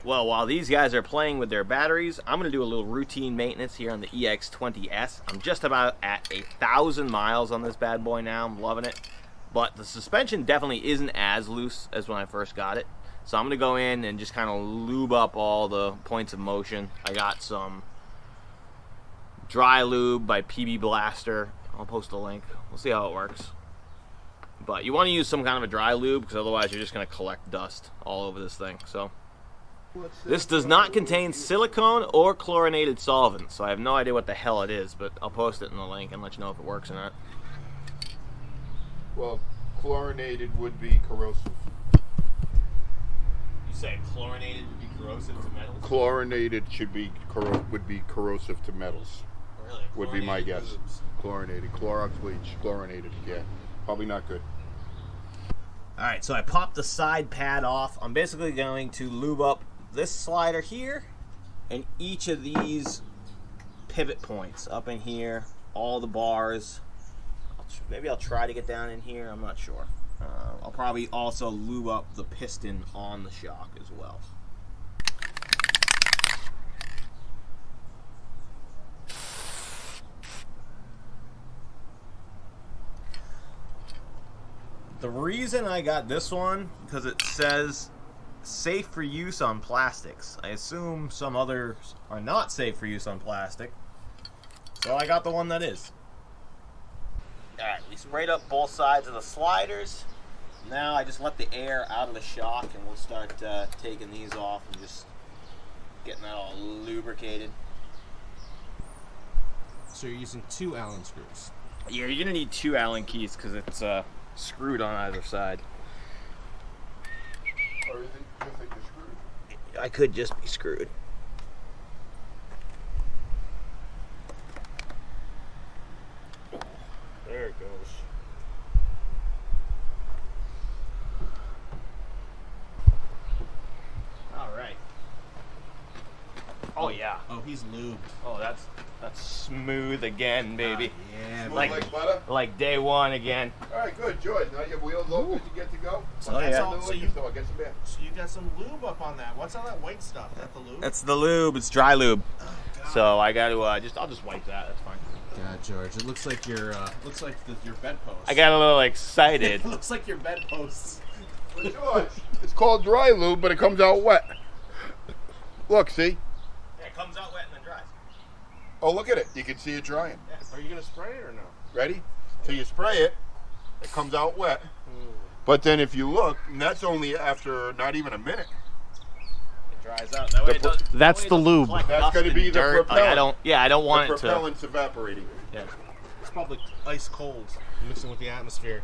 Well, while these guys are playing with their batteries, I'm going to do a little routine maintenance here on the EX20s. I'm just about at 1,000 miles on this bad boy now. I'm loving it. But the suspension definitely isn't as loose as when I first got it. So I'm going to go in and just kind of lube up all the points of motion. I got some dry lube by PB Blaster. I'll post a link. We'll see how it works. But you want to use some kind of a dry lube because otherwise you're just going to collect dust all over this thing. So this does not contain silicone or chlorinated solvent, so I have no idea what the hell it is, but I'll post it in the link and let you know if it works or not. Well, chlorinated would be corrosive. You say chlorinated would be corrosive to metals? Chlorinated would be corrosive to metals. Really? Would be my guess. Chlorinated. Clorox bleach. Chlorinated. Yeah. Probably not good. Alright, so I popped the side pad off. I'm basically going to lube up this slider here and each of these pivot points up in here, all the bars. Maybe I'll try to get down in here, I'm not sure. I'll probably also lube up the piston on the shock as well. The reason I got this one, because it says safe for use on plastics. I assume some others are not safe for use on plastic, so I got the one that is. Alright, we sprayed up both sides of the sliders. Now I just let the air out of the shock and we'll start taking these off and just getting that all lubricated. So you're using 2 Allen screws? Yeah, you're going to need 2 Allen keys because it's screwed on either side. Or is it just like you're screwed? I could just be screwed. There it goes. All right. Oh yeah. Oh, he's lubed. Oh, that's smooth again, baby. Yeah, Smooth like- like butter? Like day one again. All right, good, George. Now your wheels open, you get to go. So Oh, that's yeah. all. So you Get some beer. got some lube up on that. What's all that white stuff? Is that the lube? That's the lube. It's dry lube. Oh, God. So I got to I'll just wipe that. That's fine. God, George, it looks like your your bedpost. I got a little excited. It looks like your bedposts. Well, George, it's called dry lube, but it comes out wet. Look, see? Yeah, it comes out wet and then dries. Oh, look at it. You can see it drying. Are you gonna spray it or no? Ready? So you spray it, it comes out wet. But then if you look, and that's only after not even a minute. It dries out. That way it doesn't, That's that way it the doesn't lube. collect That's dust gonna and be the dirt. Like, propellant. I don't want The it to. propellant's evaporating. Yeah. It's probably ice cold, mixing with the atmosphere.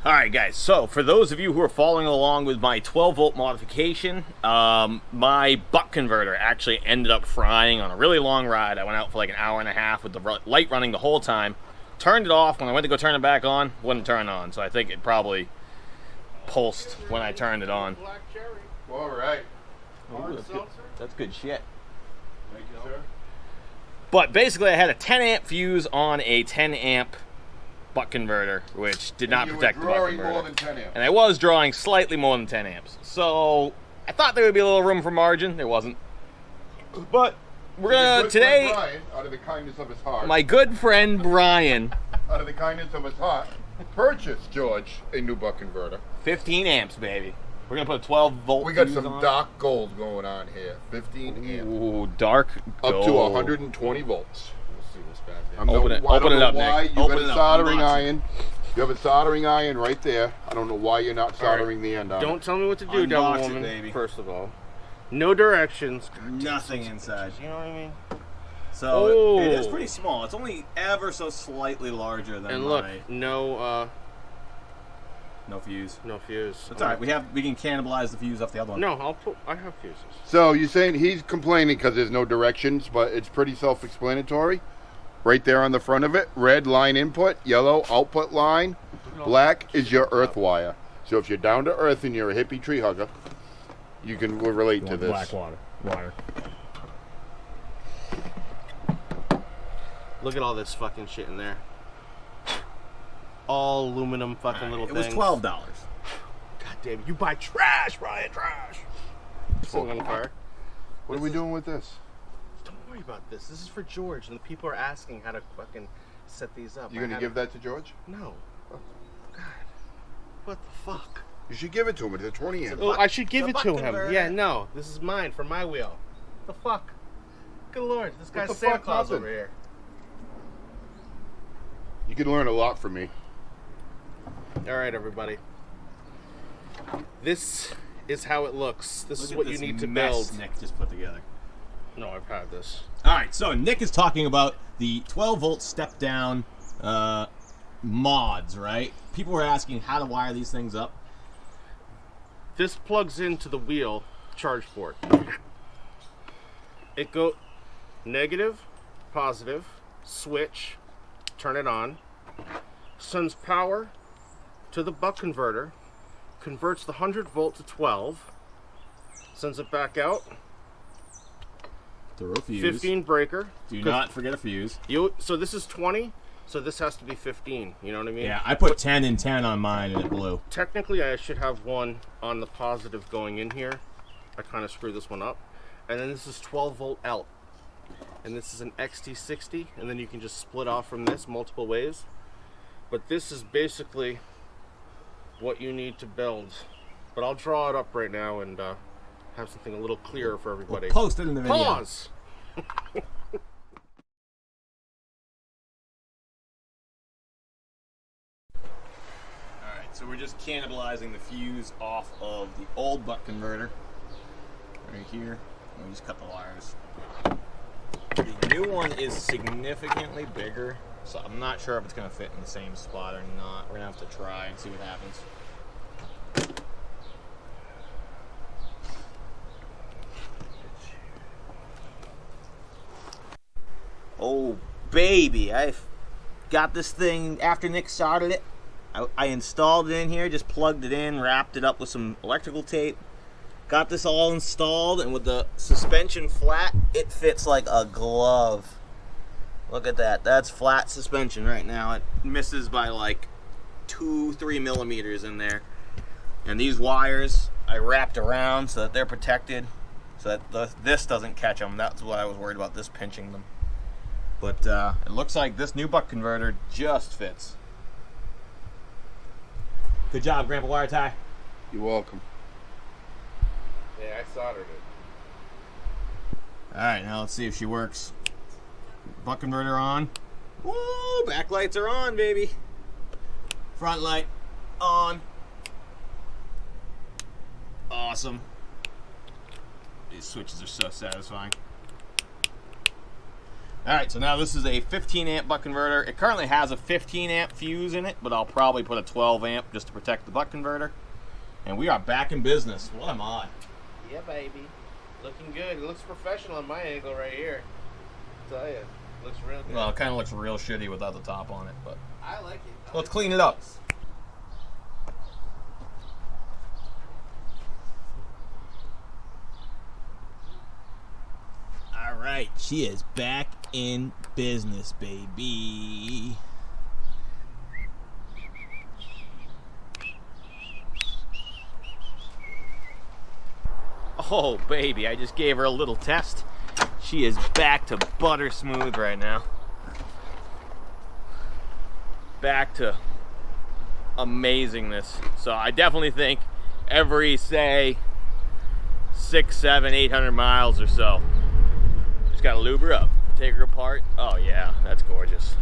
All right, guys. So for those of you who are following along with my 12-volt modification, my buck converter actually ended up frying on a really long ride. I went out for like an hour and a half with the light running the whole time. Turned it off. When I went to go turn it back on, wouldn't turn on. So I think it probably pulsed when I turned it on. Black cherry. All right. Hard seltzer. That's good shit. Thank you, sir. But basically, I had a 10 amp fuse on a 10 amp buck converter, which did not And you protect were the buck drawing converter. more than 10 amps. And I was drawing slightly more than 10 amps. So I thought there would be a little room for margin. There wasn't. But we're Your gonna good today. friend Brian, out of the kindness of his heart, My good friend Brian, out of the kindness of his heart, purchased George a new buck converter. 15 amps, baby. We're gonna put a 12-volt. We got fuse some on. dark gold going on here. 15 amps. Ooh, dark Up gold. to 120 volts. We'll see this bad thing. I'm Open it- I don't open it know up, why. Nick. You Open got it a up. soldering Unbox it. iron. You have a soldering iron right there. I don't know why you're not soldering the end on Don't it. tell me what to do, Unbox devil it, woman. baby. First of all, no directions. Nothing inside. You know what I mean? So Oh. it is pretty small. It's only ever so slightly larger than And look, my no fuse. no fuse. That's all right. We can cannibalize the fuse off the other one. No, I have fuses. So you're saying he's complaining because there's no directions, but it's pretty self-explanatory. Right there on the front of it, red line input, yellow output line, black is your earth wire. So if you're down to earth and you're a hippie tree hugger, you can relate to this. wire. Look at all this fucking shit in there. All aluminum fucking little It things. was $12. God damn it, you buy trash, Brian, trash. setting on fire. What are we doing with this? Don't worry about this. This is for George, and the people are asking how to fucking set these up. You gonna give that to George? No. Oh, God. What the fuck? You should give it to him. It's a 20 amp. Oh, I should give the it to buck him. converter. Yeah, no. This is mine for my wheel. The fuck? Good Lord, this What guy's the Santa fuck Claus happened? over here. You can learn a lot from me. All right, everybody. This is how it looks. This is what you need to build. Nick just put together. No, I've had this. All right, so Nick is talking about the 12-volt step-down mods, right? People were asking how to wire these things up. This plugs into the wheel charge port. It go negative, positive, switch, turn it on, sends power to the buck converter, converts the 100 volt to 12, sends it back out, Throw a fuse. 15 breaker. Do not forget a fuse. So this is 20, so this has to be 15, you know what I mean? Yeah, I put 10 and 10 on mine and it blew. Technically, I should have one on the positive going in here. I kind of screwed this one up. And then this is 12 volt out. And this is an XT60, and then you can just split off from this multiple ways. But this is basically what you need to build. But I'll draw it up right now and have something a little clearer for everybody. We'll post it in the video. Pause! Alright, so we're just cannibalizing the fuse off of the old buck converter. Right here. And we just cut the wires. The new one is significantly bigger, so I'm not sure if it's going to fit in the same spot or not. We're going to have to try and see what happens. Oh, baby. I've got this thing after Nick started it. I installed it in here, just plugged it in, wrapped it up with some electrical tape. Got this all installed, and with the suspension flat, it fits like a glove. Look at that. That's flat suspension right now. It misses by like 2-3 millimeters in there. And these wires I wrapped around so that they're protected, so that this doesn't catch them. That's what I was worried about, this pinching them. But it looks like this new buck converter just fits. Good job, Grandpa Wire Tie. You're welcome. Yeah, I soldered it. Alright, now let's see if she works. Buck converter on. Woo! Backlights are on, baby. Front light on. Awesome. These switches are so satisfying. Alright, so now this is a 15 amp buck converter. It currently has a 15 amp fuse in it, but I'll probably put a 12 amp just to protect the buck converter. And we are back in business. What am I? Yeah, baby. Looking good. It looks professional on my angle right here. I'll tell you. Looks real good. Well, it kind of looks real shitty without the top on it, but I like it. let's clean it up. All right, she is back in business, baby. Oh, baby, I just gave her a little test. She is back to butter smooth right now. Back to amazingness. So I definitely think every, say, 600, 700, 800 miles or so, just gotta lube her up, take her apart. Oh yeah, that's gorgeous.